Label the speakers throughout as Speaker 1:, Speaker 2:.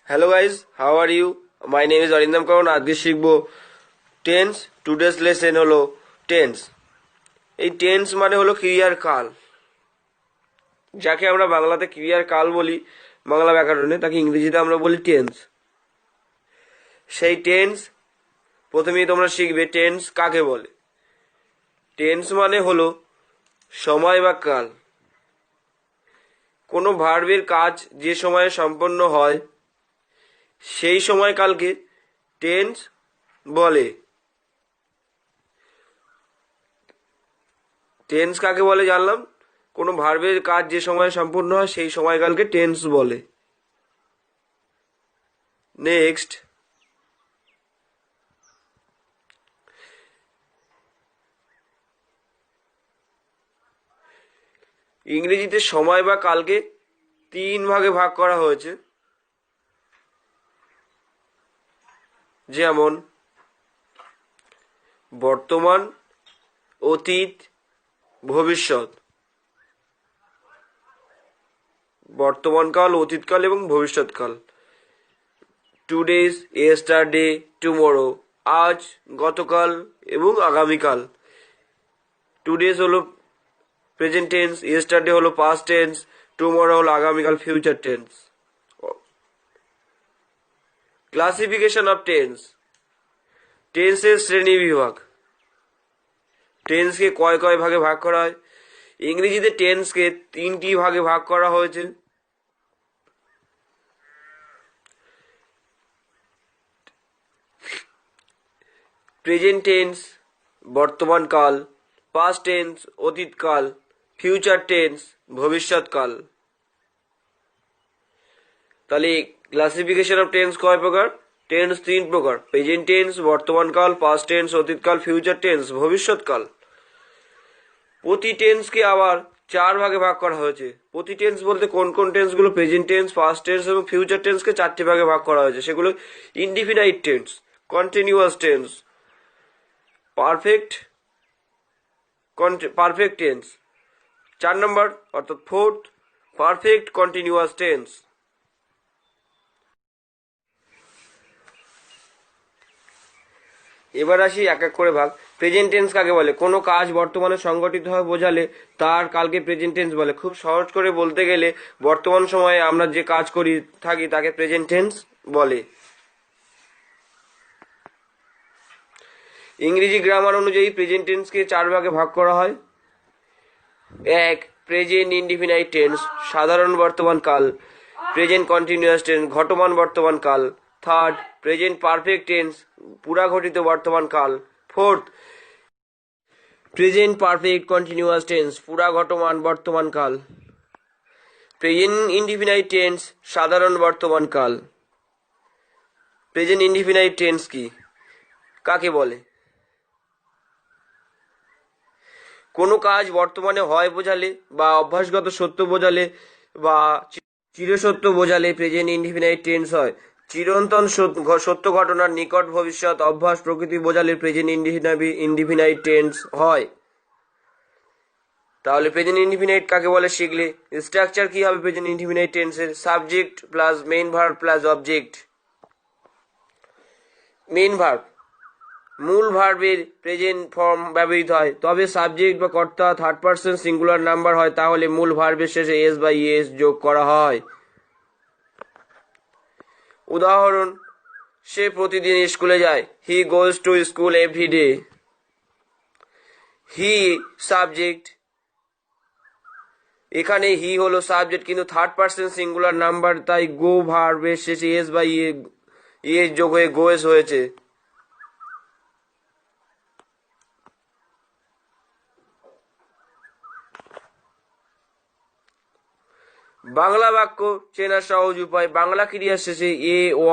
Speaker 1: Hello guys, how are you? My name is Arindam কারণ আজকে শিখবো টেন্স। টুডেস লেসন হলো টেন্স। এই টেন্স মানে হলো ক্রিয়ার কাল, যাকে আমরা বাংলাতে ক্রিয়ার কাল বলি বাংলা ব্যাকরণে, তাকে ইংরেজিতে আমরা বলি টেন্স। সেই টেন্স প্রথমেই তোমরা শিখবে টেন্স কাকে বলে। টেন্স মানে হলো সময় বা কাল। কোনো ভার্বের কাজ যে সময়ে সম্পন্ন হয় সেই সময়কালকে টেন্স বলে। টেন্স কাকে বলে জানলাম, কোনো ভার্বের কাজ যে সময়ে সম্পূর্ণ হয় সেই সময়কালকে টেন্স বলে। নেক্সট, ইংরেজিতে সময় বা কালকে তিন ভাগে ভাগ করা হয়েছে, যেমন বর্তমান, অতীত, ভবিষ্যৎ। বর্তমানকাল, অতীতকাল এবং ভবিষ্যৎকাল। টুডেজ, ইয়েস্টারডে, টুমরো, আজ, গতকাল এবং আগামীকাল। টুডেজ হলো প্রেজেন্ট টেন্স, ইয়েস্টারডে হলো পাস্ট টেন্স, টুমরো হলো আগামীকাল future tense. Classification of tense. টেন্সের শ্রেণী বিভাগ। টেন্সকে কয় কয় ভাগে ভাগ করা হয়? ইংরেজিতে টেন্সকে তিনটি ভাগে ভাগ করা হয়েছে। প্রেজেন্ট টেন্স বর্তমান কাল, পাস্ট টেন্স অতীতকাল, ফিউচার টেন্স ভবিষ্যৎকাল। তাহলে ক্লাসিফিকেশন অফ টেন্স কয় প্রকার? টেন্স তিন প্রকার: প্রেজেন্ট টেন্স বর্তমানকাল, পাস্ট টেন্স অতীতকাল, ফিউচার টেন্স ভবিষ্যৎকাল। প্রতি টেন্সকে আবার চার ভাগে ভাগ করা হয়েছে। প্রতি টেন্স বলতে কোন কোন টেন্সগুলো? প্রেজেন্ট টেন্স, পাস্ট টেন্স এবং ফিউচার টেন্সকে চারটি ভাগে ভাগ করা হয়েছে। সেগুলো indefinite tense, continuous tense, perfect tense. 4 নম্বর অর্থাৎ ফোর্থ, পারফেক্ট কন্টিনিউয়াস টেন্স। এবার আসি এক এক করে ভাগ। প্রেজেন্ট টেন্স কাকে বলে? কোনো কাজ বর্তমানে সংগঠিত হয় বোঝালে তার কালকে প্রেজেন্ট টেন্স বলে। খুব সহজ করে বলতে গেলে বর্তমান সময়ে আমরা যে কাজ করি থাকি তাকে প্রেজেন্ট টেন্স বলে। ইংরেজি গ্রামার অনুযায়ী প্রেজেন্ট টেন্সকে চার ভাগে ভাগ করা হয়। এক, প্রেজেন্ট ইনডিফিনাইট টেন্স সাধারণ বর্তমান কাল, প্রেজেন্ট কন্টিনিউয়াস টেন্স ঘটমান বর্তমান কাল। থার্ড, প্রেজেন্ট পারফেক্ট টেন্স পুরা ঘটিত বর্তমান কাল। Fourth, present perfect continuous tense পুরা ঘটমান বর্তমান কাল। প্রেজেন্ট ইনডিফিনাইট টেন্স সাধারণ বর্তমান কাল। প্রেজেন্ট ইনডিফিনাইট টেন্স কি, কাকে বলে? কোনো কাজ বর্তমানে হয় বোঝালে বা অভ্যাসগত সত্য বোঝালে বা চিরসত্য বোঝালে প্রেজেন্ট ইনডিফিনাইট টেন্স হয়। চিরন্তন সত্য ঘটনার নিকট ভবিষ্যৎ অভ্যাস প্রকৃতি বোঝালে প্রেজেন্ট ইনডিফিনাইট টেন্স হয়। তাহলে প্রেজেন্ট ইনডিফিনাইট কাকে বলে শিখলে। স্ট্রাকচার কি হবে প্রেজেন্ট ইনডিফিনাইট টেন্সের? Subject plus main verb plus object. Main verb, মূল ভার্বের প্রেজেন্ট ফর্ম ব্যবহৃত হয়, তবে সাবজেক্ট বা কর্তা থার্ড পারসন সিঙ্গুলার নাম্বার হয় তাহলে মূল ভার্বের শেষে এস বা ইএস যোগ করা হয়। উদাহরণ, সে প্রতিদিন স্কুলে যায়। He goes to school every day. He subject, এখানে হি হলো সাবজেক্ট কিন্তু থার্ড পারসন সিঙ্গুলার নাম্বার, তাই গো ভার্বের শেষে এস বা ইএস যোগ হয়ে গোয়েস হয়েছে। বাংলা বাক্য চেনার সহজ উপায়: বাংলা ক্রিয়ার শেষে এ, ও,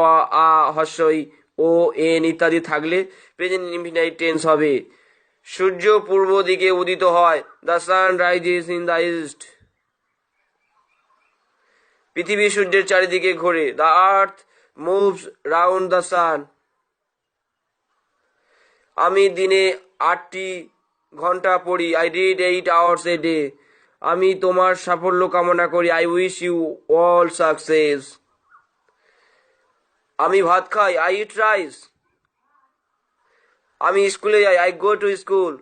Speaker 1: আ, হস্যই, ও, এন ইত্যাদি থাকলে প্রেজেন্ট ইনডিফিনাইট টেন্স হবে। সূর্য পূর্ব দিকে উদিত হয়। The sun rises in the east. পৃথিবী সূর্যের চারিদিকে ঘোরে। The earth moves round the sun. আমি দিনে 8টি ঘন্টা পড়ি। I read 8 hours a day. আমি তোমার সাফল্য কামনা করি। I wish you all success. আমি ভাত খাই, আই ইট রাইস। আমি স্কুলে যাই, আই গো টু স্কুল।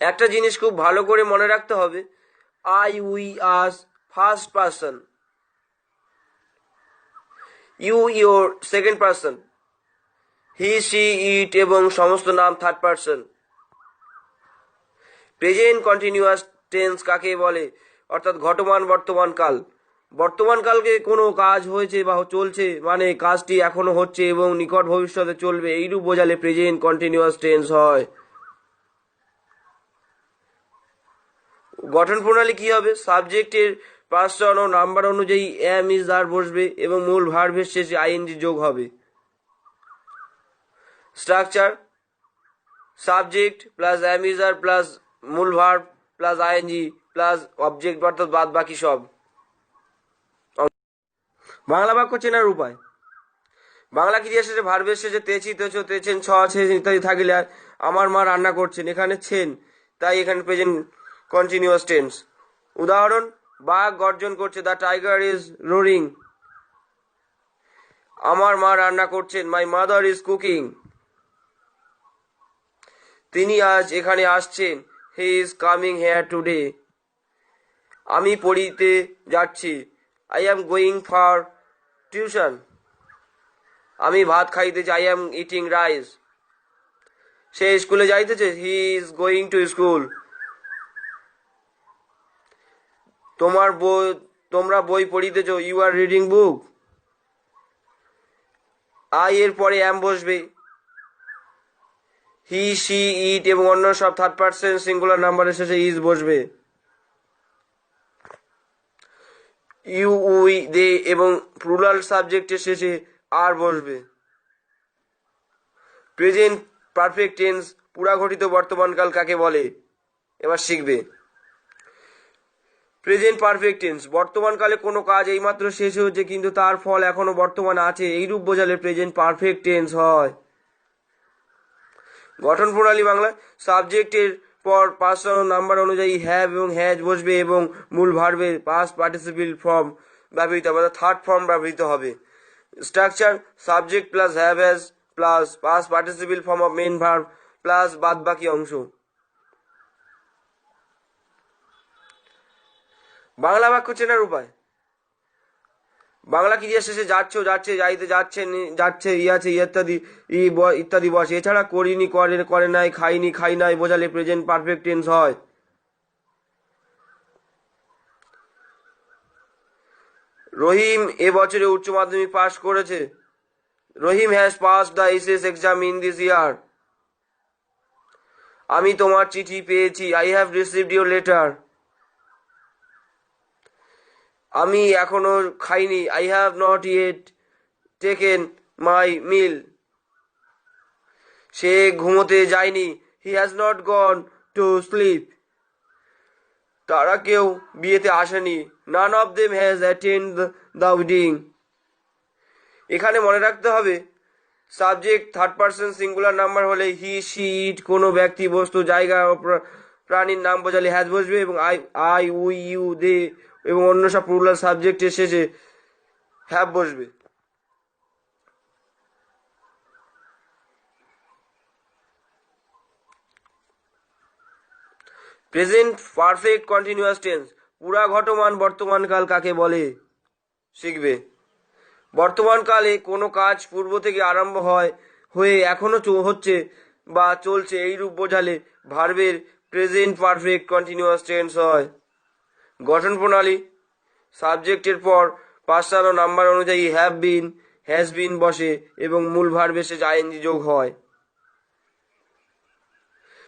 Speaker 1: একটা জিনিস খুব ভালো করে মনে রাখতে হবে, I, we, us first person, you your second person, he, she, it এবং সমস্ত নাম third person. Present continuous tense কাকে বলে? অর্থাৎ ঘটমান বর্তমান কাল। বর্তমান কালকে কোনো কাজ হয়েছে বা চলছে মানে কাজটি এখনো হচ্ছে এবং নিকট ভবিষ্যতে চলবে, এইরূপ বোঝালে প্রেজেন্ট কন্টিনিউয়াস টেন্স হয়। গঠন প্রণালী কি হবে? সাবজেক্টের পার্সন ও নাম্বার অনুযায়ী এম ইজ আর বসবে এবং মূল ভার্বের শেষে আইএনজি যোগ হবে। Structure: subject plus am is are plus মূল verb plus ING plus object অর্থাৎ বাদ বাকি সব। বাংলা বাক্য চেনার উপায়: বাংলা ক্রিয়া শেষে ভার্বের শেষে তেছি, তেছো, তেছেন, ছ, ছে ইত্যাদি থাকলে আমার মা রান্না করছেন, এখানে ছেন, তাই এখানে প্রেজেন্ট কন্টিনিউয়াস টেন্স। উদাহরণ: বাঘ গর্জন করছে, দ্য টাইগার ইজ রোরিং। আমার মা রান্না করছেন, মাই মাদার ইজ কুকিং। তিনি আজ এখানে আসছেন, he is coming here today. আমি পড়িতে যাচ্ছি, I am going for tuition. আমি ভাত খাইতেছি, আই অ্যাম ইটিং রাইস। সে স্কুলে যাইতেছে, he is going to school. তোমরা বই পড়িতেছ, you are reading book. I এর পরে অ্যাম বসবে, হি, সি, ইট এবং অন্য সব থার্ড পার্সন সিঙ্গুলার নাম্বারের শেষে ইজ বসবে। ইউ, উই, দে এবং প্লুরাল সাবজেক্টের শেষে আর বসবে। প্রেজেন্ট পারফেক্ট টেন্স পুরা ঘটিত বর্তমানকাল কাকে বলে? এবার শিখবে। প্রেজেন্ট পারফেক্ট টেন্স বর্তমানকালে কোনো কাজ এইমাত্র শেষ হয়েছে কিন্তু তার ফল এখনো বর্তমানে আছে, এইরূপ বোঝালে প্রেজেন্ট পারফেক্ট টেন্স হয়। গঠন প্রণালী বাংলা: সাবজেক্টের পর পার্সন নাম্বার অনুযায়ী হ্যাভ এবং হ্যাজ বসবে এবং মূল ভার্বের পাস্ট পার্টিসিপল ফর্ম ব্যবহৃত হবে, থার্ড ফর্ম ব্যবহৃত হবে। Structure: subject plus have has plus past participle form of main verb plus বাদ বাকি অংশ। বাংলা বাক্য চেনার উপায়: বাংলা ক্রিয়া শেষে যাচ্ছ, যাচ্ছে, যাইতে, যাচ্ছেন, যাচ্ছে, ইয়াছে, ইত্যাদি ইত্যাদি বসে। এছাড়া করিনি, করে নাই, খাইনি, খাই নাই বোঝালে প্রেজেন্ট পারফেক্ট টেন্স হয়। রহিম এবছরে উচ্চ মাধ্যমিক পাশ করেছে, Rahim has passed the HS exam in this year. আমি তোমার চিঠি পেয়েছি, I have received your letter. আমি এখনো খাইনি, I have not yet taken my meal. সে ঘুমোতে যায়নি, he has not gone to sleep. তারা কেউ বিয়েতে আসেনি, none of them has attend the wedding. এখানে মনে রাখতে হবে, subject third person singular number হলে হি, সি, ইট কোনো ব্যক্তি, বস্তু, জায়গা ও প্রাণীর নাম বোঝালে হ্যাজ বসবে এবং আই, উই, ইউ, দে এবং অন্য সব প্লুরাল সাবজেক্টের শেষে হ্যাভ বসবে। প্রেজেন্ট পারফেক্ট কন্টিনিউয়াস টেন্স পুরা ঘটমান বর্তমানকাল কাকে বলে? শিখবে। বর্তমানকালে কোনো কাজ পূর্ব থেকে আরম্ভ হয়ে এখনো হচ্ছে বা চলছে, এইরূপ বোঝালে ভার্বের প্রেজেন্ট পারফেক্ট কন্টিনিউয়াস টেন্স হয়। গঠন প্রণালী: সাবজেক্টের পর পার্সন ও নাম্বার অনুযায়ী হ্যাভ বিন, হ্যাজ বিন বসে এবং মূল ভার্বের শেষে আইএনজি যোগ হয়।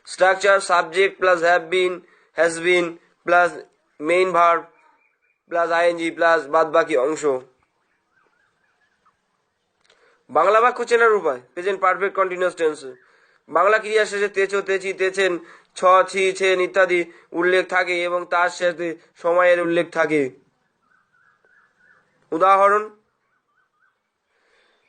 Speaker 1: Structure: subject plus have been, has been plus main verb plus ING plus বাদ বাকি অংশ। বাংলা বাক্য চেনার উপায়: present perfect continuous tense Bangla ক্রিয়া শেষে তেছো, তেছি, তেছেন, ছ, ছি, ছেন ইত্যাদি উল্লেখ থাকে এবং তার সাথে সময়ের উল্লেখ থাকে। উদাহরণ: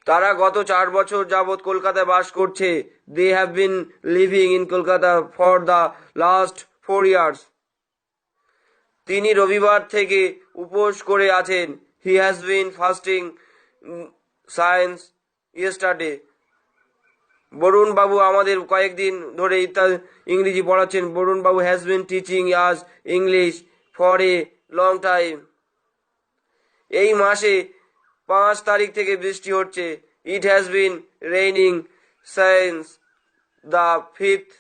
Speaker 1: তারা গত 4 বছর যাবৎ কলকাতায় বাস করছে, they have been living in Kolkata for the last 4 years। তিনি রবিবার থেকে উপোস করে আছেন, he has been fasting since yesterday. Barun babu আমাদের কয়েকদিন ধরে ইংরেজি পড়াচ্ছেন। Barun babu has been teaching us English for a long time. এই মাসে 5 তারিখ থেকে বৃষ্টি হচ্ছে। It has been raining since the 5th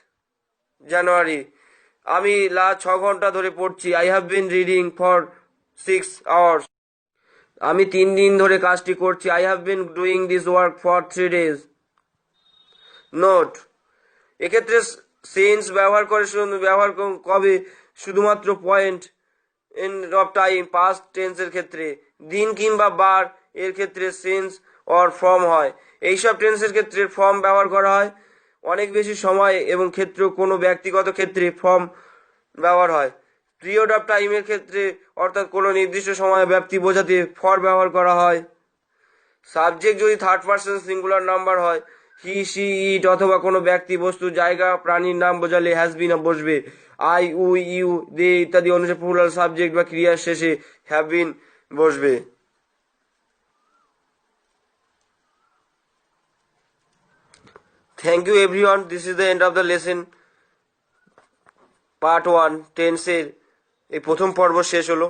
Speaker 1: January. আমি লাস্ট 6 ঘন্টা ধরে পড়ছি। I have been reading for 6 hours। আমি 3 দিন ধরে কাজটি করছি। I have been doing this work for 3 days। Note: এক্ষেত্রে সিন্স ব্যবহার কবে? শুধুমাত্র point end of time past টেন্সের ক্ষেত্রে। দিন কিংবা বার এর ক্ষেত্রে সিন্স অর ফ্রম হয়। এইসব টেন্সের ক্ষেত্রে ফর্ম ব্যবহার করা হয়। অনেক বেশি সময় এবং ক্ষেত্র কোনো ব্যক্তিগত ক্ষেত্রে ফর্ম ব্যবহার হয়। পিরিয়ড অফ টাইমের ক্ষেত্রে অর্থাৎ কোনো নির্দিষ্ট সময় ব্যাপ্তি বোঝাতে ফর ব্যবহার করা হয়। সাবজেক্ট যদি থার্ড পার্সন সিঙ্গুলার নাম্বার হয়, হি সি ইট অথবা কোনো ব্যক্তি বস্তু জায়গা প্রাণীর নাম বোঝালে হ্যাজ বিন বসবে। আই উই ইউ দে ইত্যাদি অনুসারে প্লুরাল সাবজেক্ট বা ক্রিয়ার শেষে হ্যাভ বিন বসবে। Thank you everyone. This is the end of the lesson part 1 টেন্সের এই প্রথম পর্ব শেষ হলো।